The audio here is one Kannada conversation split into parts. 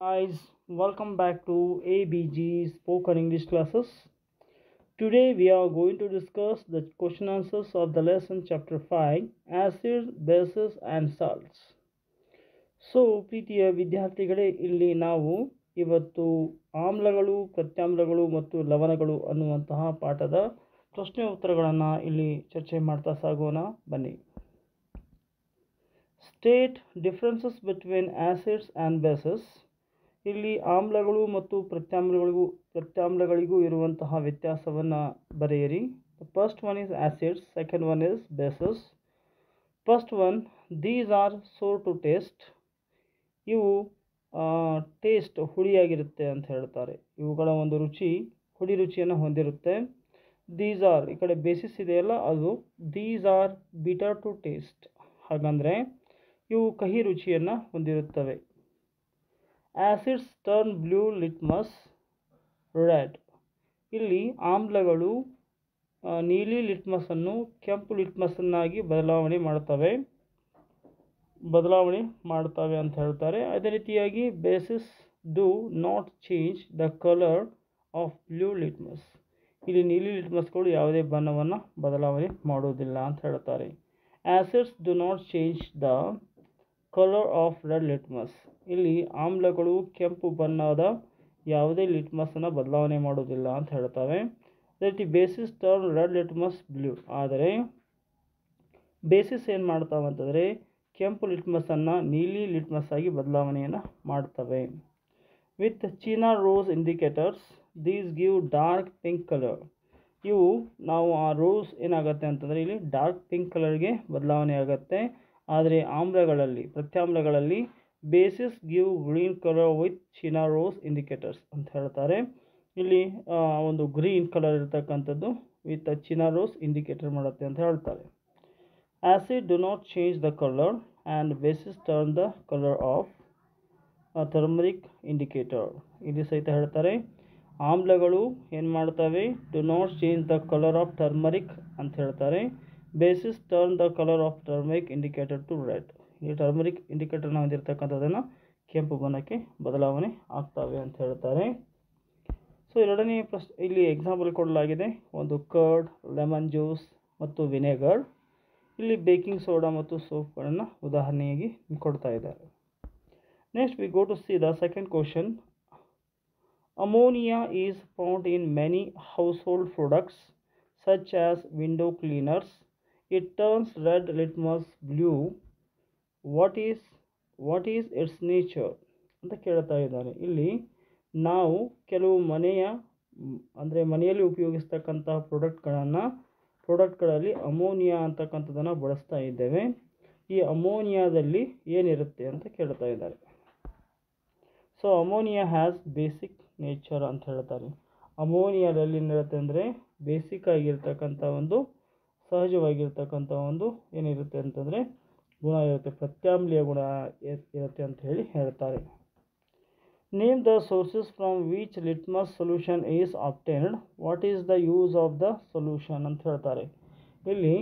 Guys, welcome back to ABG Spoken English classes. Today we are going to discuss the question answers of the lesson chapter 5 Acids, Bases and Salts. So ಪ್ರೀತಿಯ ವಿದ್ಯಾರ್ಥಿಗಳೇ, ಇಲ್ಲಿ ನಾವು ಇವತ್ತು ಆಮ್ಲಗಳು, ಪ್ರತ್ಯಾಮ್ಲಗಳು ಮತ್ತು ಲವಣಗಳು ಅನ್ನುವಂತಹ ಪಾಠದ ಪ್ರಶ್ನೆ ಉತ್ತರಗಳನ್ನು ಇಲ್ಲಿ ಚರ್ಚೆ ಮಾಡ್ತಾ ಸಾಗೋಣ ಬನ್ನಿ. State differences between acids and bases. ಇಲ್ಲಿ ಆಮ್ಲಗಳು ಮತ್ತು ಪ್ರತ್ಯಾಮ್ಲಗಳಿಗೂ ಇರುವಂತಹ ವ್ಯತ್ಯಾಸವನ್ನು ಬರೆಯಿರಿ. First one is acids, second one is bases. First one, these are sour to taste. ಇವು ಟೇಸ್ಟ್ ಹುಳಿಯಾಗಿರುತ್ತೆ ಅಂತ ಹೇಳ್ತಾರೆ. ಇವುಗಳ ಒಂದು ಹುಳಿ ರುಚಿಯನ್ನು ಹೊಂದಿರುತ್ತೆ. ದೀಸ್ ಆರ್, ಈ ಕಡೆ ಬೇಸಿಸ್ ಇದೆಯಲ್ಲ ಅದು these are bitter to taste. ಹಾಗಂದರೆ ಇವು ಕಹಿ ರುಚಿಯನ್ನು ಹೊಂದಿರುತ್ತವೆ. Acids turn blue litmus red. ಇಲ್ಲಿ ಆಮ್ಲಗಳು ನೀಲಿ ಲಿಟ್ಮಸನ್ನು ಕೆಂಪು ಲಿಟ್ಮಸ್ಸನ್ನಾಗಿ ಬದಲಾವಣೆ ಮಾಡ್ತವೆ ಅಂತ ಹೇಳ್ತಾರೆ. ಅದೇ ರೀತಿಯಾಗಿ basis do not change the colour of blue litmus. ಇಲ್ಲಿ ನೀಲಿ ಲಿಟ್ಮಸ್ಗಳು ಯಾವುದೇ ಬಣ್ಣವನ್ನು ಬದಲಾವಣೆ ಮಾಡುವುದಿಲ್ಲ ಅಂತ ಹೇಳ್ತಾರೆ. Acids do not change the colour of red litmus. ಇಲ್ಲಿ ಆಮ್ಲಗಳು ಕೆಂಪು ಬಣ್ಣದ ಯಾವುದೇ ಲಿಟ್ಮಸನ್ನು ಬದಲಾವಣೆ ಮಾಡುವುದಿಲ್ಲ ಅಂತ ಹೇಳ್ತವೆ. ಅದೇ ರೀತಿ basis turn red litmus blue. ಆದರೆ ಬೇಸಿಸ್ ಏನು ಮಾಡ್ತಾವೆ ಅಂತಂದರೆ ಕೆಂಪು ಲಿಟ್ಮಸನ್ನು ನೀಲಿ ಲಿಟ್ಮಸ್ ಆಗಿ ಬದಲಾವಣೆಯನ್ನು ಮಾಡ್ತವೆ. With china rose indicators these give dark pink colour. ಇವು ನಾವು ಆ ರೋಸ್ ಏನಾಗುತ್ತೆ ಅಂತಂದರೆ ಇಲ್ಲಿ ಡಾರ್ಕ್ ಪಿಂಕ್ ಕಲರ್ಗೆ ಬದಲಾವಣೆ ಆಗುತ್ತೆ. ಆದರೆ ಪ್ರತ್ಯಾಮ್ಲಗಳಲ್ಲಿ bases give green colour with china rose indicators ಅಂತ ಹೇಳ್ತಾರೆ. ಇಲ್ಲಿ ಒಂದು ಗ್ರೀನ್ ಕಲರ್ ಇರ್ತಕ್ಕಂಥದ್ದು ವಿತ್ ಚೀನಾ ರೋಸ್ ಇಂಡಿಕೇಟರ್ ಮಾಡುತ್ತೆ ಅಂತ ಹೇಳ್ತಾರೆ. Acid do not change the colour and bases turn the colour of turmeric indicator. ಇಲ್ಲಿ ಸಹಿತ ಹೇಳ್ತಾರೆ ಆಮ್ಲಗಳು ಏನು ಮಾಡ್ತವೆ, do not change the colour of turmeric ಅಂತ ಹೇಳ್ತಾರೆ. Bases turn the colour of turmeric indicator to red. ಈ ಟರ್ಮರಿಕ್ ಇಂಡಿಕೇಟರ್ನ ಹೊಂದಿರತಕ್ಕಂಥದ್ದನ್ನು ಕೆಂಪು ಬಣ್ಣಕ್ಕೆ ಬದಲಾವಣೆ ಆಗ್ತವೆ ಅಂತ ಹೇಳ್ತಾರೆ. ಸೊ ಎರಡನೇ ಇಲ್ಲಿ ಎಕ್ಸಾಂಪಲ್ ಕೊಡಲಾಗಿದೆ. ಒಂದು ಕರ್ಡ್, ಲೆಮನ್ ಜ್ಯೂಸ್ ಮತ್ತು ವಿನೆಗರ್. ಇಲ್ಲಿ ಬೇಕಿಂಗ್ ಸೋಡಾ ಮತ್ತು ಸೋಪ್ಗಳನ್ನು ಉದಾಹರಣೆಯಾಗಿ ಕೊಡ್ತಾ ಇದ್ದಾರೆ. Next we go to see the second question. Ammonia is found in many household products such as window cleaners. It turns red litmus blue. What is its nature ಅಂತ ಕೇಳ್ತಾ ಇದ್ದಾರೆ. ಇಲ್ಲಿ ನಾವು ಕೆಲವು ಮನೆಯಲ್ಲಿ ಉಪಯೋಗಿಸ್ತಕ್ಕಂತಹ ಪ್ರಾಡಕ್ಟ್ಗಳಲ್ಲಿ ಅಮೋನಿಯಾ ಅಂತಕ್ಕಂಥದ್ದನ್ನು ಬಳಸ್ತಾ ಇದ್ದೇವೆ. ಈ ಅಮೋನಿಯಾದಲ್ಲಿ ಏನಿರುತ್ತೆ ಅಂತ ಕೇಳ್ತಾ ಇದ್ದಾರೆ. So ammonia has basic nature ಅಂತ ಹೇಳ್ತಾರೆ. ಅಮೋನಿಯಾದಲ್ಲಿ ಏನಿರುತ್ತೆ ಅಂದರೆ ಬೇಸಿಕ್ ಆಗಿರ್ತಕ್ಕಂಥ ಸಹಜವಾಗಿರ್ತಕ್ಕಂಥ ಏನಿರುತ್ತೆ ಅಂತಂದರೆ ಗುಣ ಇರುತ್ತೆ, ಪ್ರತ್ಯಾಮ್ಲೀಯ ಗುಣ ಇರುತ್ತೆ ಅಂತ ಹೇಳ್ತಾರೆ. Name the sources from which litmus solution is obtained. What is the use of the solution ಅಂತ ಹೇಳ್ತಾರೆ. ಇಲ್ಲಿ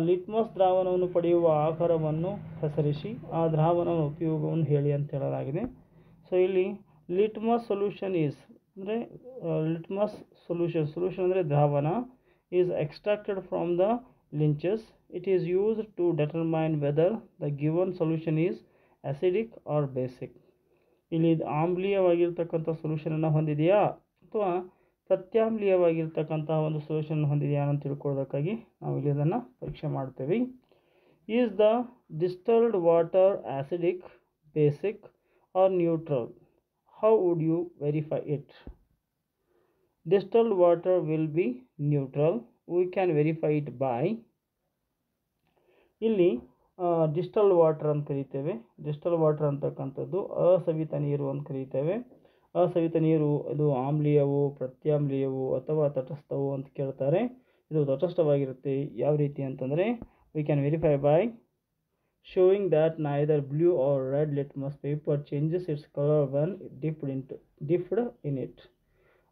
ಲಿಟ್ಮಸ್ ದ್ರಾವಣವನ್ನು ಪಡೆಯುವ ಆಕಾರವನ್ನು ಹೆಸರಿಸಿ ಆ ದ್ರಾವಣದ ಉಪಯೋಗವನ್ನು ಹೇಳಿ ಅಂತ ಹೇಳಲಾಗಿದೆ. ಸೊ ಇಲ್ಲಿ ಲಿಟ್ಮಸ್ ಸೊಲ್ಯೂಷನ್ ಅಂದರೆ ಸೊಲ್ಯೂಷನ್ ಅಂದರೆ ದ್ರಾವಣ is extracted from the lichens. It is used to determine whether the given solution is acidic or basic. ಇಲ್ಲಿ ಆಮ್ಲೀಯವಾಗಿರ್ತಕ್ಕಂಥ ಸೊಲ್ಯೂಷನನ್ನು ಹೊಂದಿದೆಯಾ ಅಥವಾ ಪ್ರತ್ಯಾಮ್ಲೀಯವಾಗಿರ್ತಕ್ಕಂಥ ಒಂದು ಸೊಲ್ಯೂಷನ್ ಹೊಂದಿದೆಯಾ ಅಂತ ತಿಳ್ಕೊಳ್ಳೋದಕ್ಕಾಗಿ ನಾವು ಇಲ್ಲಿ ಅದನ್ನು ಪರೀಕ್ಷೆ ಮಾಡ್ತೇವೆ. Is the distilled water acidic, basic or neutral? How would you verify it? Distilled water will be neutral. We can verify it by ಇಲ್ಲಿ ಡಿಸ್ಟಲ್ಡ್ ವಾಟರ್ ಅಂತ ಕರೀತೇವೆ. ಡಿಸ್ಟಲ್ಡ್ ವಾಟರ್ ಅಂತಕ್ಕಂಥದ್ದು ಅಸವಿತ ನೀರು ಅಂತ ಕರೀತೇವೆ. ಅಸವಿತ ನೀರು ಇದು ಆಮ್ಲೀಯವು, ಪ್ರತ್ಯಾಮ್ಲೀಯವು ಅಥವಾ ತಟಸ್ಥವು ಅಂತ ಕೇಳ್ತಾರೆ. ಇದು ತಟಸ್ಥವಾಗಿರುತ್ತೆ. ಯಾವ ರೀತಿ ಅಂತಂದರೆ we can verify by showing that neither blue R red litmus paper changes it's colour when dipped in it.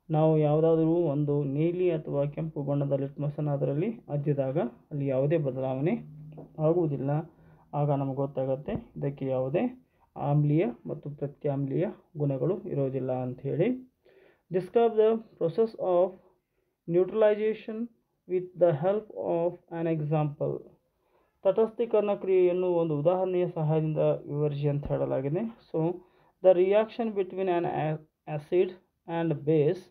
ನಾವು ಯಾವುದಾದ್ರೂ ಒಂದು ನೀಲಿ ಅಥವಾ ಕೆಂಪು ಬಣ್ಣದ ಲಿಟ್ಮಸನ್ನು ಅದರಲ್ಲಿ ಅದ್ದಿದಾಗ ಅಲ್ಲಿ ಯಾವುದೇ ಬದಲಾವಣೆ ಆಗುವುದಿಲ್ಲ. ಆಗ ನಮಗೆ ಗೊತ್ತಾಗುತ್ತೆ ಇದಕ್ಕೆ ಯಾವುದೇ ಆಮ್ಲೀಯ ಮತ್ತು ಪ್ರತ್ಯಾಮ್ಲೀಯ ಗುಣಗಳು ಇರೋದಿಲ್ಲ ಅಂಥೇಳಿ. Describe the process of neutralisation with the help of an example. ತಟಸ್ಥೀಕರಣ ಕ್ರಿಯೆಯನ್ನು ಒಂದು ಉದಾಹರಣೆಯ ಸಹಾಯದಿಂದ ವಿವರಿಸಿ ಅಂತ ಹೇಳಲಾಗಿದೆ. So the reaction between an acid and base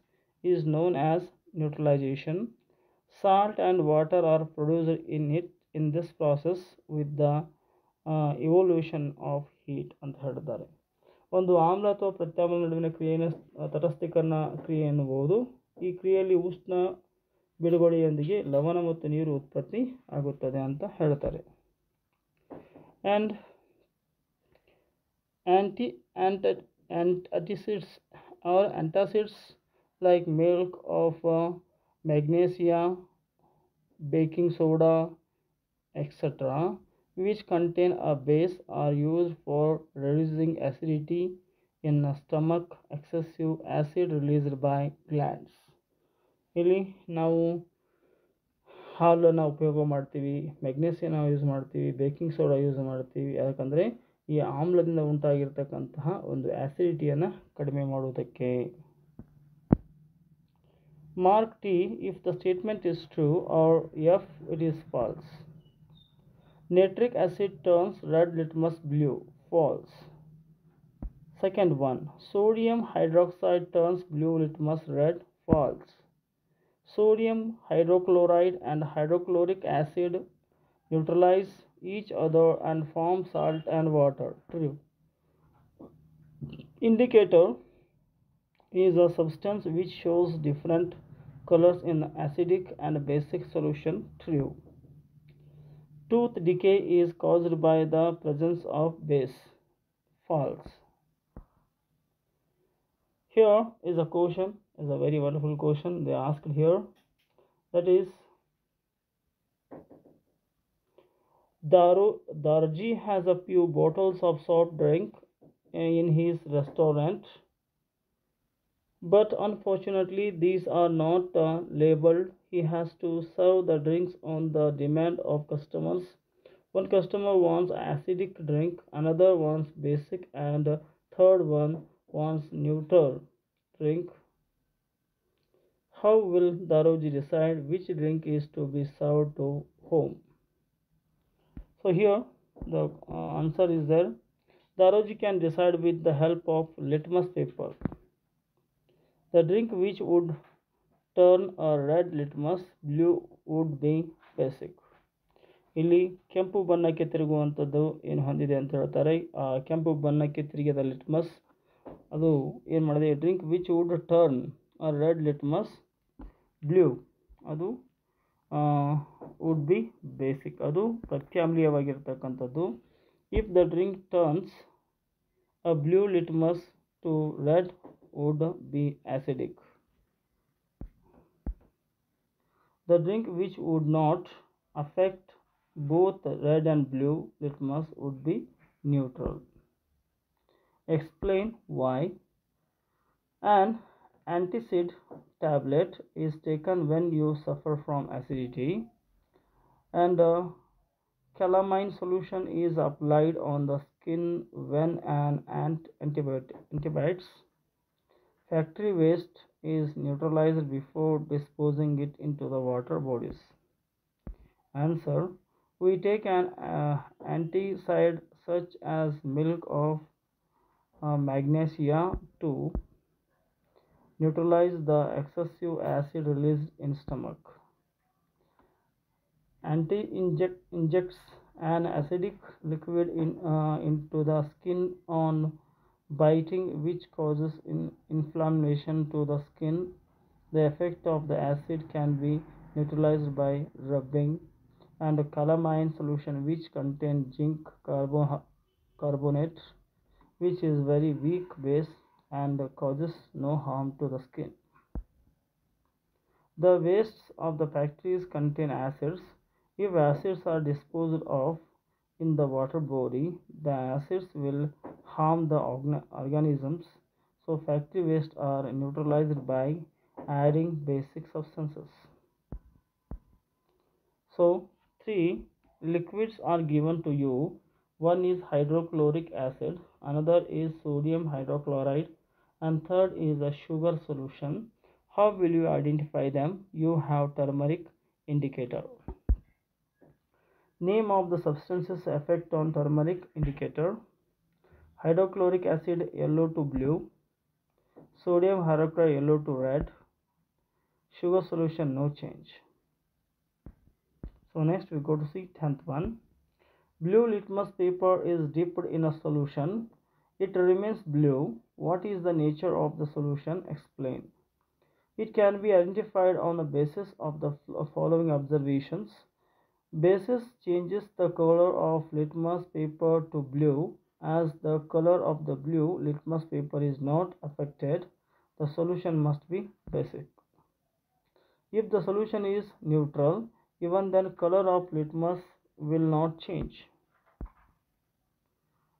is known as neutralisation. Salt and water are produced in this process with the evolution of heat ಅಂತ ಹೇಳಿದ್ದಾರೆ. ಒಂದು ಆಮ್ಲ ಅಥವಾ ಪ್ರತ್ಯಾಮ್ಲ ನಡುವಿನ ಕ್ರಿಯೆಯನ್ನು ತಟಸ್ಥೀಕರಣ ಕ್ರಿಯೆ ಎನ್ನಬಹುದು. ಈ ಕ್ರಿಯೆಯಲ್ಲಿ ಉಷ್ಣ ಬಿಡುಗಡೆಯೊಂದಿಗೆ ಲವಣ ಮತ್ತು ನೀರು ಉತ್ಪತ್ತಿ ಆಗುತ್ತದೆ ಅಂತ ಹೇಳ್ತಾರೆ. And antacids like milk of magnesia, baking soda, etc., which contain a base, are used for reducing acidity in the stomach. Excessive acid released by glands. ಇಲ್ಲಿ ನಾವು ಹಾಲನ್ನು ಉಪಯೋಗ ಮಾಡ್ತೀವಿ, ಮೆಗ್ನೀಸಿಯನ್ನ ಯೂಸ್ ಮಾಡ್ತೀವಿ, ಬೇಕಿಂಗ್ ಸೋಡಾ ಯೂಸ್ ಮಾಡ್ತೀವಿ. ಯಾಕಂದರೆ ಈ ಆಮ್ಲದಿಂದ ಉಂಟಾಗಿರ್ತಕ್ಕಂತಹ ಒಂದು ಆ್ಯಸಿಡಿಟಿಯನ್ನು ಕಡಿಮೆ ಮಾಡುವುದಕ್ಕೆ. Mark T if the statement is true or F it is false. Nitric acid turns red litmus blue. False. Second one. Sodium hydroxide turns blue litmus red. False. Sodium hydrochloride and hydrochloric acid neutralize each other and form salt and water. True. Indicator is a substance which shows different colors in acidic and basic solution. True. Tooth decay is caused by the presence of base. False. Here is a question, is a very wonderful question they asked here. That is, Darji has a few bottles of soft drink in his restaurant, but unfortunately these are not labeled. He has to serve the drinks on the demand of customers. One customer wants acidic drink, another wants basic, and third one wants neutral drink. How will Daroji decide which drink is to be served to whom? So here the answer is there. Daroji can decide with the help of litmus paper. The drink which would turn a red litmus blue would be basic. ಇಲ್ಲಿ ಕೆಂಪು ಬಣ್ಣಕ್ಕೆ ತಿರುಗುವಂಥದ್ದು ಏನು ಹೊಂದಿದೆ ಅಂತ ಹೇಳ್ತಾರೆ. ಆ ಕೆಂಪು ಬಣ್ಣಕ್ಕೆ ತಿರುಗಿದ ಲಿಟ್ಮಸ್ ಅದು ಏನು ಮಾಡಿದೆ, drink which would turn a red litmus blue, ಅದು ವುಡ್ ಬಿ ಬೇಸಿಕ್, ಅದು ಪ್ರತ್ಯಾಮ್ಲೀಯವಾಗಿರ್ತಕ್ಕಂಥದ್ದು. If the drink turns a blue litmus to red would be acidic. The drink which would not affect both red and blue litmus would be neutral. Explain why. An antacid tablet is taken when you suffer from acidity, and calamine solution is applied on the skin when an antibiotics. Factory waste is neutralized before disposing it into the water bodies. Answer. We take an anticide such as milk of magnesia to neutralize the excessive acid released in stomach. Injects an acidic liquid into the skin on biting, which causes inflammation to the skin. The effect of the acid can be neutralized by rubbing. And calamine solution which contains zinc carbonate, which is very weak base and causes no harm to the skin. The wastes of the factories contain acids. If acids are disposed of in the water body, the acids will harm the organisms. So factory waste are neutralized by adding basic substances. So 3 liquids are given to you. One is hydrochloric acid, another is sodium hydrochloride, and third is a sugar solution. How will you identify them? You have turmeric indicator. Name of the substances effect on turmeric indicator. Hydrochloric acid yellow to blue, sodium hydrochloride yellow to red, sugar solution no change. So next we go to see 10th one. Blue litmus paper is dipped in a solution. It remains blue. What is the nature of the solution? Explain. It can be identified on the basis of the following observations. Basis changes the color of litmus paper to blue. As the color of the blue litmus paper is not affected, the solution must be basic. If the solution is neutral, even then color of litmus will not change.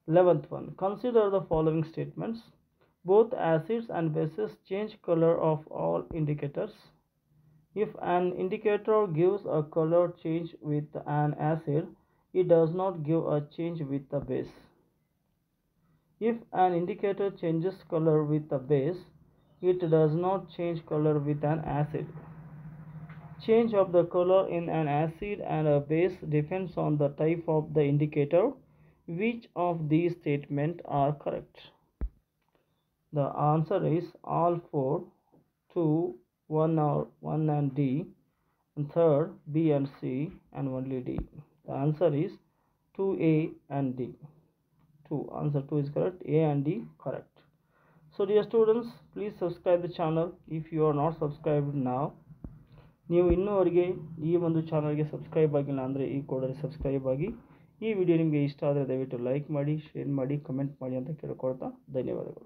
11th one. Consider the following statements. Both acids and bases change color of all indicators. If an indicator gives a color change with an acid, it does not give a change with the base. If an indicator changes color with a base, it does not change color with an acid. Change of the color in an acid and a base depends on the type of the indicator. Which of these statements are correct? The answer is all 4, 2, 1 or 1 and D, and third B and C, and only D. The answer is 2A and D. 2. Answer 2 is correct. A and D correct. So dear students, please subscribe the channel if you are not subscribed now. ನೀವು ಇನ್ನೂವರೆಗೆ ಈ ಒಂದು ಚಾನಲ್ಗೆ ಸಬ್ಸ್ಕ್ರೈಬ್ ಆಗಿಲ್ಲ ಅಂದರೆ ಈ ಕೂಡಲೇ ಸಬ್ಸ್ಕ್ರೈಬ್ ಆಗಿ. ಈ ವಿಡಿಯೋ ನಿಮಗೆ ಇಷ್ಟ ಆದರೆ ದಯವಿಟ್ಟು ಲೈಕ್ ಮಾಡಿ, ಶೇರ್ ಮಾಡಿ, ಕಮೆಂಟ್ ಮಾಡಿ ಅಂತ ಕೇಳ್ಕೊಳ್ತಾ ಧನ್ಯವಾದಗಳು.